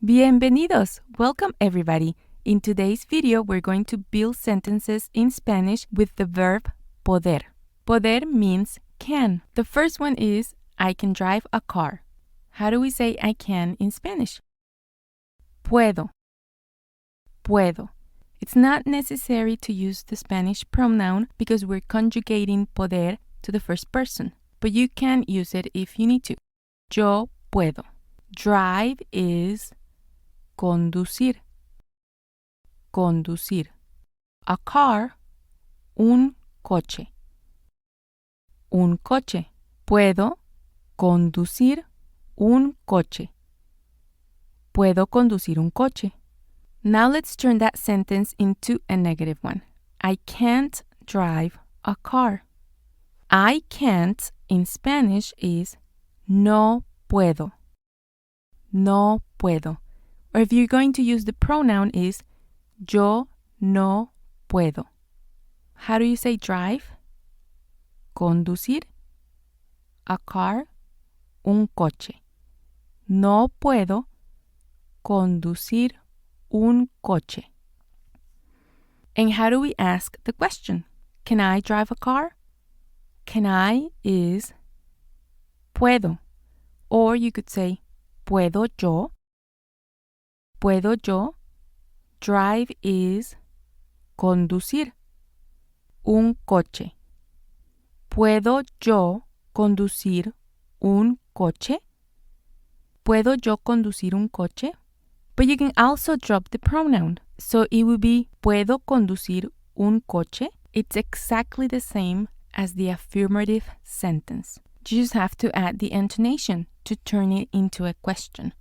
Bienvenidos! Welcome everybody! In today's video, we're going to build sentences in Spanish with the verb poder. Poder means can. The first one is, I can drive a car. How do we say I can in Spanish? Puedo. Puedo. It's not necessary to use the Spanish pronoun because we're conjugating poder to the first person, but you can use it if you need to. Yo puedo. Drive is conducir. Conducir. A car, un coche. Un coche. Puedo conducir un coche. Puedo conducir un coche. Now let's turn that sentence into a negative one. I can't drive a car. I can't in Spanish is no puedo. No puedo. Or if you're going to use the pronoun is yo no puedo. How do you say drive? Conducir. A car, un coche. No puedo conducir un coche. And how do we ask the question? Can I drive a car? Can I is puedo. Or you could say puedo yo. Puedo yo. Drive is conducir un coche. ¿Puedo yo conducir un coche? ¿Puedo yo conducir un coche? But you can also drop the pronoun. So it would be ¿puedo conducir un coche? It's exactly the same as the affirmative sentence. You just have to add the intonation to turn it into a question.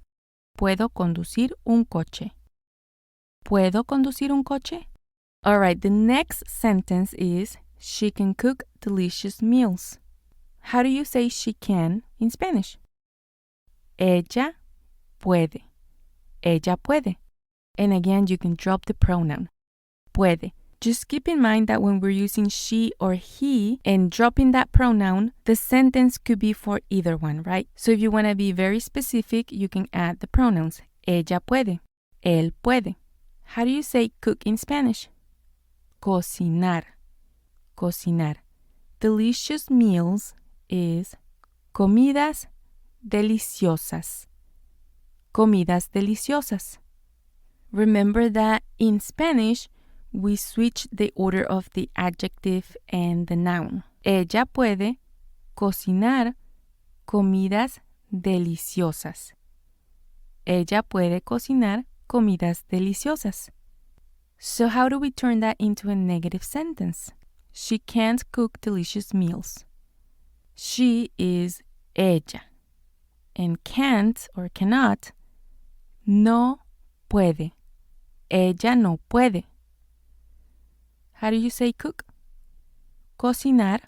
¿Puedo conducir un coche? ¿Puedo conducir un coche? All right, the next sentence is she can cook delicious meals. How do you say she can in Spanish? Ella puede. Ella puede. And again, you can drop the pronoun. Puede. Just keep in mind that when we're using she or he and dropping that pronoun, the sentence could be for either one, right? So if you want to be very specific, you can add the pronouns. Ella puede. Él puede. How do you say cook in Spanish? Cocinar. Cocinar. Delicious meals is comidas deliciosas. Comidas deliciosas. Remember that in Spanish, we switch the order of the adjective and the noun. Ella puede cocinar comidas deliciosas. Ella puede cocinar comidas deliciosas. So how do we turn that into a negative sentence? She can't cook delicious meals. She is ella. And can't or cannot, no puede. Ella no puede. How do you say cook? Cocinar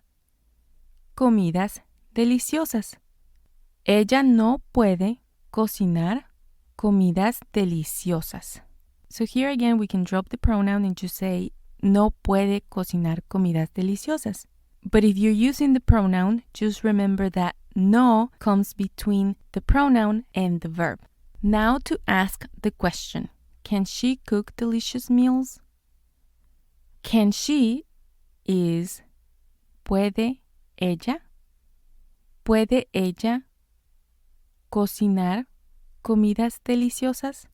comidas deliciosas. Ella no puede cocinar comidas deliciosas. So here again we can drop the pronoun and just say no puede cocinar comidas deliciosas. But if you're using the pronoun, just remember that no comes between the pronoun and the verb. Now to ask the question, can she cook delicious meals? Can she is ¿puede ella? ¿Puede ella cocinar comidas deliciosas?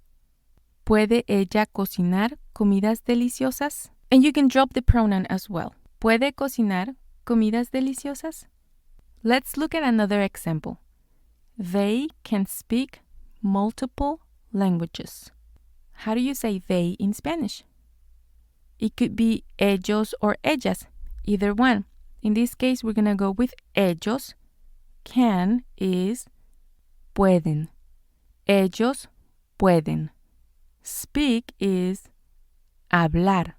¿Puede ella cocinar comidas deliciosas? And you can drop the pronoun as well. ¿Puede cocinar comidas deliciosas? Let's look at another example. They can speak multiple languages. How do you say they in Spanish? It could be ellos or ellas, either one. In this case, we're going to go with ellos. Can is pueden. Ellos pueden. Speak is hablar.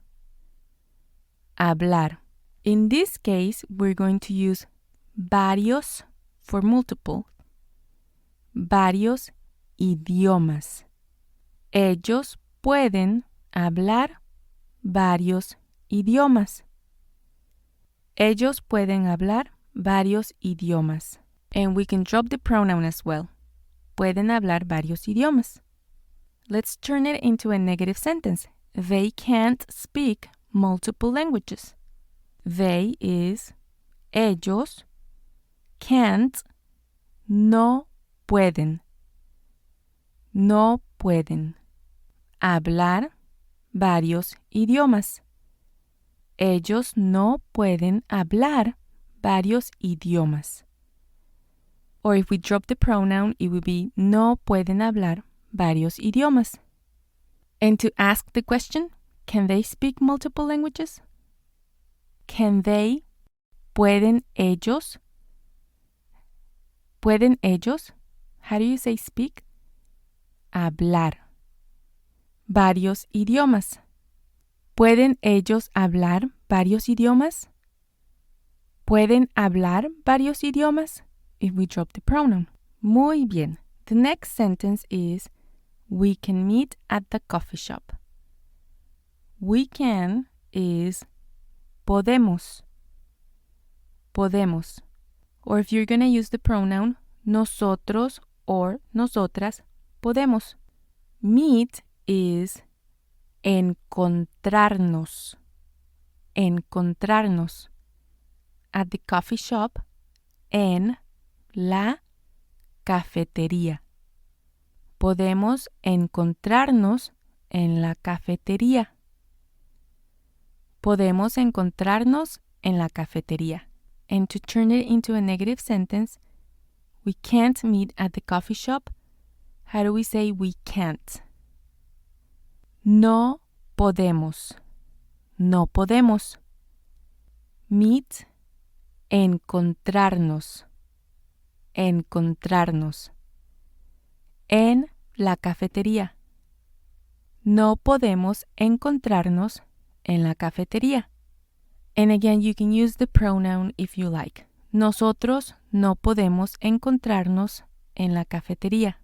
Hablar. In this case, we're going to use varios for multiple. Varios idiomas. Ellos pueden hablar varios idiomas. Ellos pueden hablar varios idiomas. And we can drop the pronoun as well. Pueden hablar varios idiomas. Let's turn it into a negative sentence. They can't speak multiple languages. They is ellos can't, no pueden. No pueden hablar varios idiomas. Ellos no pueden hablar varios idiomas. Or if we drop the pronoun, it would be no pueden hablar varios idiomas. And to ask the question, can they speak multiple languages? Can they? ¿Pueden ellos? ¿Pueden ellos? How do you say speak? Hablar. Varios idiomas. ¿Pueden ellos hablar varios idiomas? ¿Pueden hablar varios idiomas? If we drop the pronoun. Muy bien. The next sentence is, we can meet at the coffee shop. We can is podemos. Podemos. Or if you're going to use the pronoun nosotros or nosotras, podemos. Meet is encontrarnos. Encontrarnos. At the coffee shop, en la cafetería. Podemos encontrarnos en la cafetería. Podemos encontrarnos en la cafetería. And to turn it into a negative sentence, we can't meet at the coffee shop. How do we say we can't? No podemos. No podemos. Meet, encontrarnos. Encontrarnos. En la cafetería. No podemos encontrarnos en la cafetería. And again, you can use the pronoun if you like. Nosotros no podemos encontrarnos en la cafetería.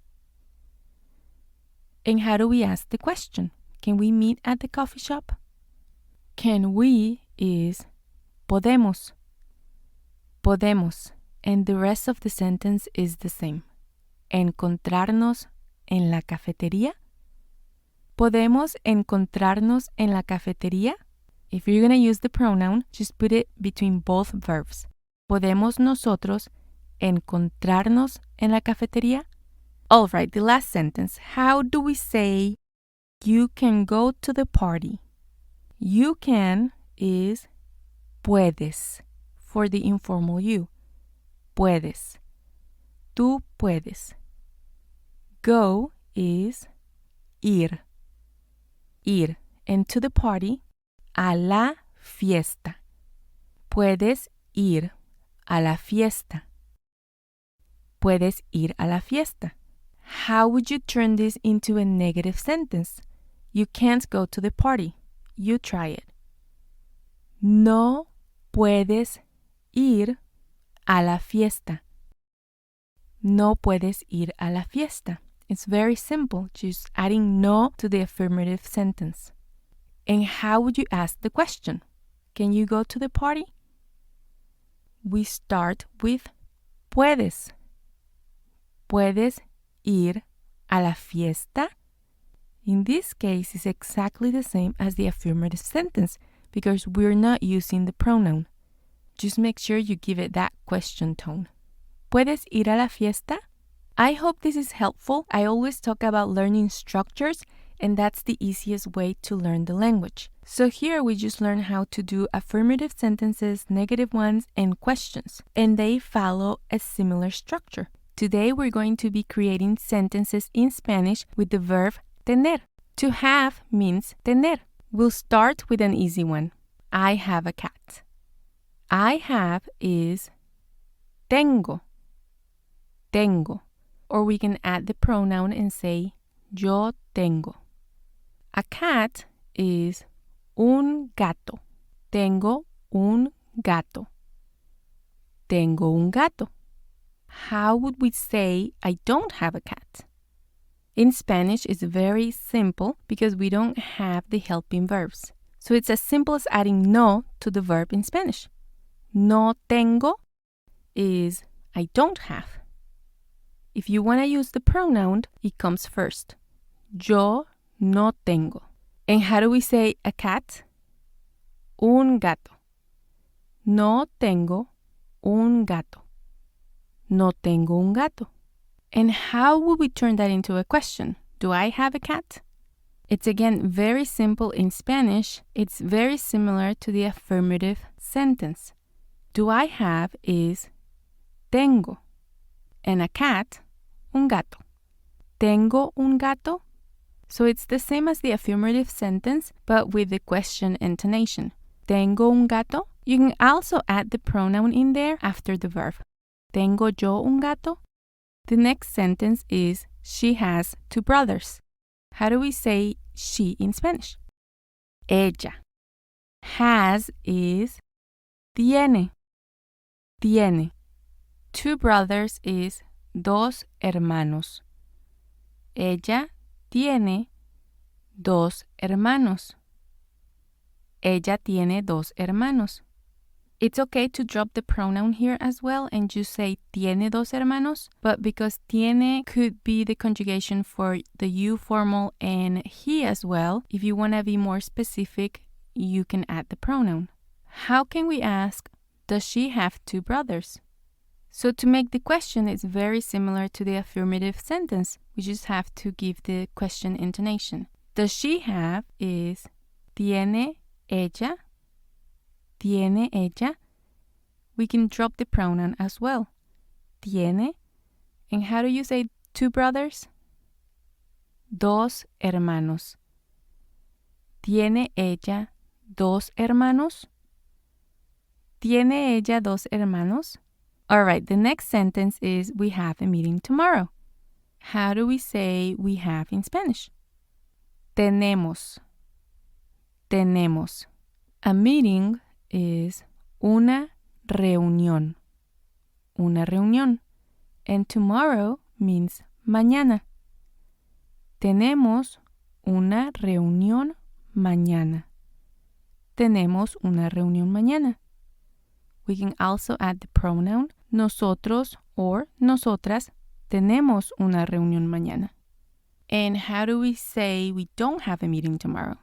And how do we ask the question? Can we meet at the coffee shop? Can we is podemos. Podemos. And the rest of the sentence is the same. Encontrarnos en la cafetería. ¿Podemos encontrarnos en la cafetería? If you're going to use the pronoun, just put it between both verbs. ¿Podemos nosotros encontrarnos en la cafetería? All right, the last sentence. How do we say you can go to the party? You can is puedes for the informal you. Puedes. Tú puedes. Go is ir. Ir. And to the party, a la fiesta. Puedes ir a la fiesta. Puedes ir a la fiesta. How would you turn this into a negative sentence? You can't go to the party. You try it. No puedes ir a la fiesta. No puedes ir a la fiesta. It's very simple, just adding no to the affirmative sentence. And how would you ask the question? Can you go to the party? We start with puedes. ¿Puedes ir a la fiesta? In this case, it's exactly the same as the affirmative sentence because we're not using the pronoun. Just make sure you give it that question tone. ¿Puedes ir a la fiesta? I hope this is helpful. I always talk about learning structures, and that's the easiest way to learn the language. So here we just learn how to do affirmative sentences, negative ones, and questions, and they follow a similar structure. Today we're going to be creating sentences in Spanish with the verb tener. To have means tener. We'll start with an easy one. I have a cat. I have is tengo. Tengo. Or we can add the pronoun and say yo tengo. A cat is un gato. Tengo un gato. Tengo un gato. How would we say I don't have a cat? In Spanish, it's very simple because we don't have the helping verbs. So it's as simple as adding no to the verb in Spanish. No tengo is I don't have. If you want to use the pronoun, it comes first. Yo no tengo. And how do we say a cat? Un gato. No tengo un gato. No tengo un gato. And how would we turn that into a question? Do I have a cat? It's again very simple in Spanish. It's very similar to the affirmative sentence. Do I have is tengo. And a cat, un gato. Tengo un gato. So it's the same as the affirmative sentence, but with the question intonation. Tengo un gato. You can also add the pronoun in there after the verb. Tengo yo un gato. The next sentence is she has 2 brothers. How do we say she in Spanish? Ella. Has is tiene. Tiene. 2 brothers is dos hermanos. Ella tiene 2 hermanos. Ella tiene 2 hermanos. It's okay to drop the pronoun here as well and just say tiene 2 hermanos, but because tiene could be the conjugation for the you formal and he as well, if you want to be more specific, you can add the pronoun. How can we ask, does she have 2 brothers? So to make the question, it's very similar to the affirmative sentence. We just have to give the question intonation. Does she have is tiene ella. Tiene ella. We can drop the pronoun as well. Tiene. And how do you say 2 brothers? Dos hermanos. ¿Tiene ella 2 hermanos? ¿Tiene ella 2 hermanos? All right, the next sentence is we have a meeting tomorrow. How do we say we have in Spanish? Tenemos. Tenemos. A meeting is una reunión. Una reunión. And tomorrow means mañana. Tenemos una reunión mañana. Tenemos una reunión mañana. We can also add the pronoun nosotros or nosotras. Tenemos una reunión mañana. And how do we say we don't have a meeting tomorrow?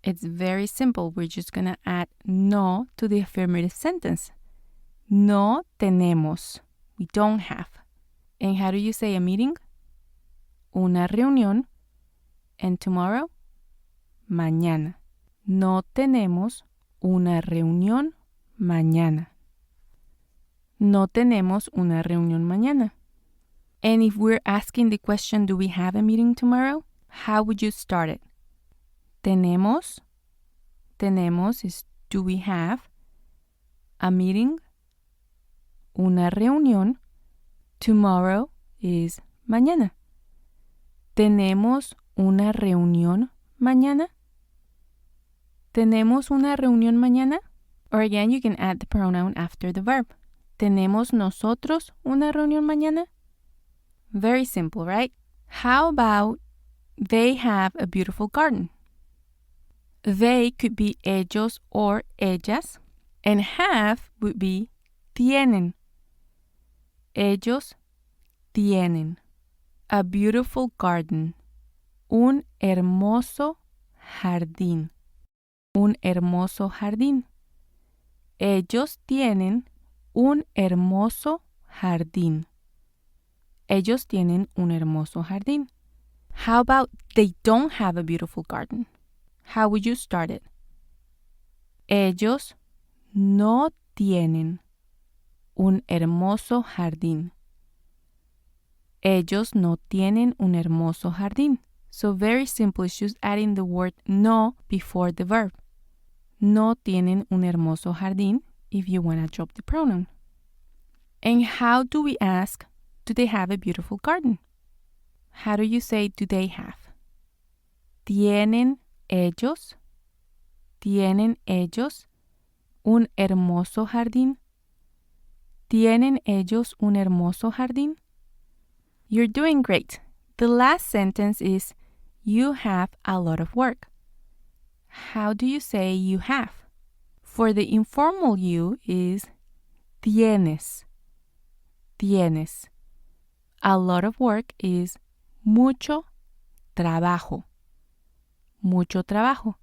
It's very simple. We're just going to add no to the affirmative sentence. No tenemos. We don't have. And how do you say a meeting? Una reunión. And tomorrow? Mañana. No tenemos una reunión mañana. No tenemos una reunión mañana. And if we're asking the question, do we have a meeting tomorrow? How would you start it? Tenemos. Tenemos is do we have a meeting? Una reunión. Tomorrow is mañana. ¿Tenemos una reunión mañana? ¿Tenemos una reunión mañana? Or again, you can add the pronoun after the verb. ¿Tenemos nosotros una reunión mañana? Very simple, right? How about they have a beautiful garden? They could be ellos or ellas, and have would be tienen. Ellos tienen a beautiful garden. Un hermoso jardín. Un hermoso jardín. Ellos tienen un hermoso jardín. Ellos tienen un hermoso jardín. How about they don't have a beautiful garden? How would you start it? Ellos no tienen un hermoso jardín. Ellos no tienen un hermoso jardín. So very simple, it's just adding the word no before the verb. No tienen un hermoso jardín if you want to drop the pronoun. And how do we ask, do they have a beautiful garden? How do you say do they have? ¿Tienen ellos? ¿Tienen ellos un hermoso jardín? ¿Tienen ellos un hermoso jardín? You're doing great. The last sentence is you have a lot of work. How do you say you have? For the informal you is tienes. Tienes. A lot of work is mucho trabajo. Mucho trabajo.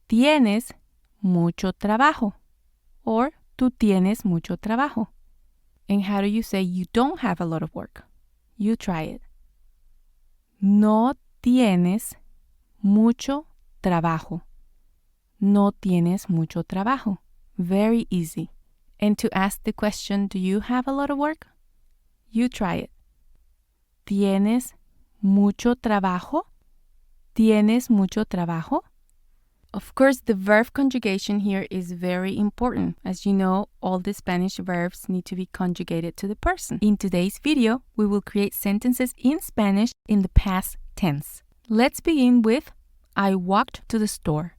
Tienes mucho trabajo. Or tú tienes mucho trabajo. And how do you say you don't have a lot of work? You try it. No tienes mucho trabajo. No tienes mucho trabajo. Very easy. And to ask the question, do you have a lot of work? You try it. ¿Tienes mucho trabajo? ¿Tienes mucho trabajo? Of course, the verb conjugation here is very important. As you know, all the Spanish verbs need to be conjugated to the person. In today's video, we will create sentences in Spanish in the past tense. Let's begin with I walked to the store.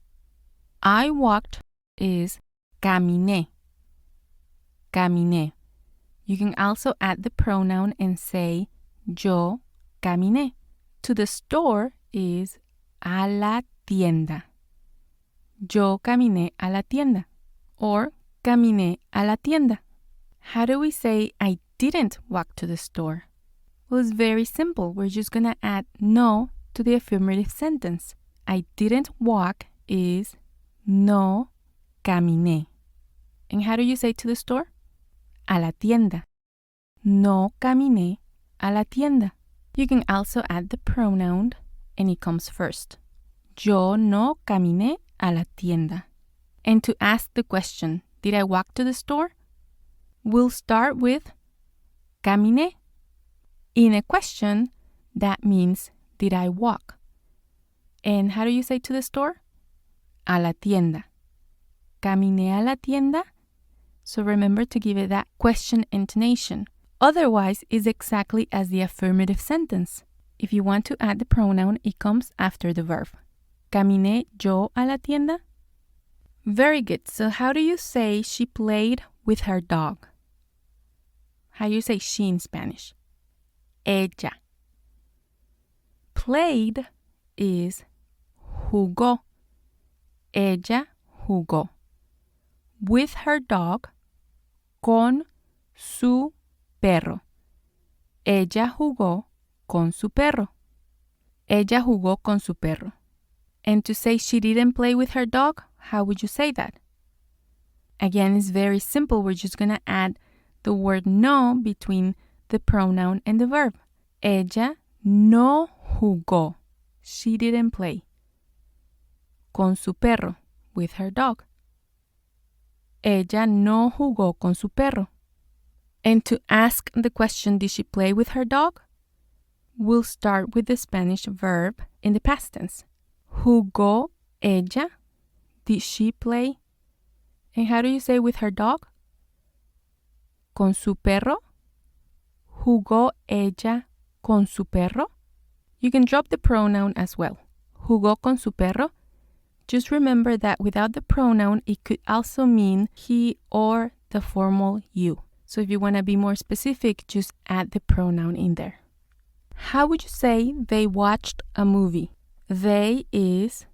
I walked is caminé. Caminé. You can also add the pronoun and say yo caminé. To the store is a la tienda. Yo caminé a la tienda. Or caminé a la tienda. How do we say I didn't walk to the store? Well, it's very simple. We're just going to add no to the affirmative sentence. I didn't walk is no caminé. And how do you say to the store? A la tienda. No caminé a la tienda. You can also add the pronoun and it comes first. Yo no caminé a la tienda. And to ask the question, did I walk to the store? We'll start with caminé. In a question, that means did I walk? And how do you say to the store? A la tienda. Caminé a la tienda. So remember to give it that question intonation. Otherwise, it's exactly as the affirmative sentence. If you want to add the pronoun, it comes after the verb. Caminé yo a la tienda? Very good. So how do you say she played with her dog? How do you say she in Spanish? Ella. Played is jugó. Ella jugó. With her dog, con su perro. Ella jugó con su perro. Ella jugó con su perro. And to say she didn't play with her dog, how would you say that? Again, it's very simple. We're just going to add the word no between the pronoun and the verb. Ella no jugó. She didn't play. Con su perro, with her dog. Ella no jugó con su perro. And to ask the question, did she play with her dog? We'll start with the Spanish verb in the past tense. Jugó ella? Did she play? And how do you say with her dog? Con su perro? Jugó ella con su perro? You can drop the pronoun as well. Jugó con su perro? Just remember that without the pronoun, it could also mean he or the formal you. So if you want to be more specific, just add the pronoun in there. How would you say they watched a movie? They is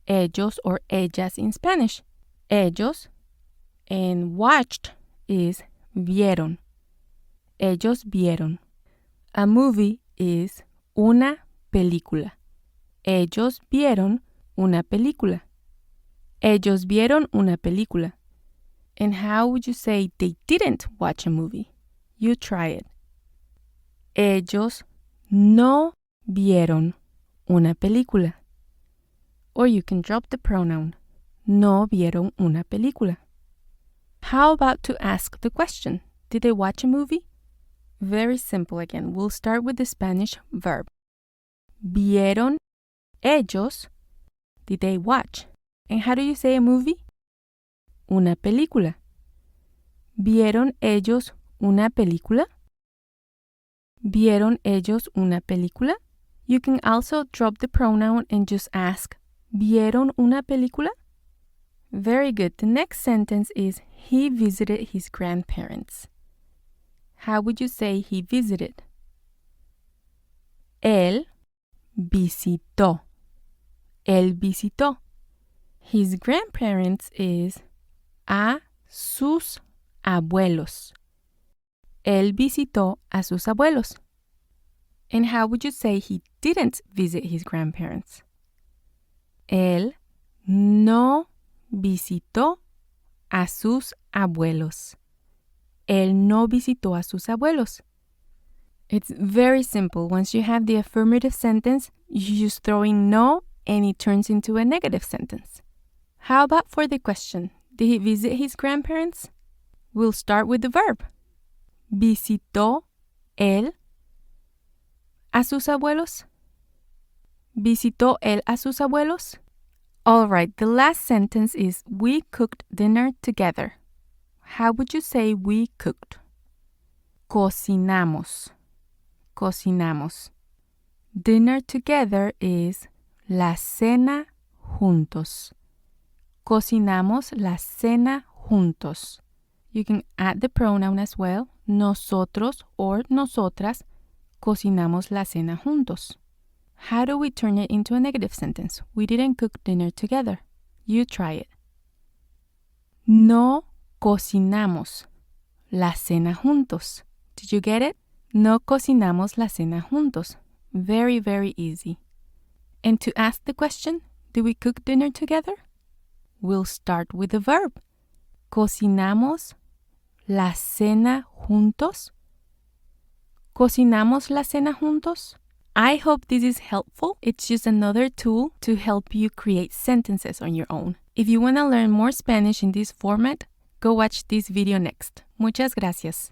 ellos or ellas in Spanish. Ellos, and watched is vieron. Ellos vieron. A movie is una película. Ellos vieron una película. Ellos vieron una película. And how would you say they didn't watch a movie? You try it. Ellos no vieron una película. Or you can drop the pronoun. No vieron una película. How about to ask the question? Did they watch a movie? Very simple again. We'll start with the Spanish verb. ¿Vieron ellos? Did they watch? And how do you say a movie? Una película. ¿Vieron ellos una película? ¿Vieron ellos una película? You can also drop the pronoun and just ask, ¿vieron una película? Very good. The next sentence is, he visited his grandparents. How would you say he visited? Él visitó. Él visitó. His grandparents is a sus abuelos. Él visitó a sus abuelos. And how would you say he didn't visit his grandparents? Él no visitó a sus abuelos. Él no visitó a sus abuelos. It's very simple. Once you have the affirmative sentence, you just throw in no and it turns into a negative sentence. How about for the question? Did he visit his grandparents? We'll start with the verb. ¿Visitó él a sus abuelos? ¿Visitó él a sus abuelos? All right, the last sentence is we cooked dinner together. How would you say we cooked? Cocinamos. Cocinamos. Dinner together is la cena juntos. Cocinamos la cena juntos. You can add the pronoun as well. Nosotros or nosotras cocinamos la cena juntos. How do we turn it into a negative sentence? We didn't cook dinner together. You try it. No cocinamos la cena juntos. Did you get it? No cocinamos la cena juntos. Very, very easy. And to ask the question, do we cook dinner together? We'll start with the verb. ¿Cocinamos la cena juntos? ¿Cocinamos la cena juntos? I hope this is helpful. It's just another tool to help you create sentences on your own. If you want to learn more Spanish in this format, go watch this video next. Muchas gracias.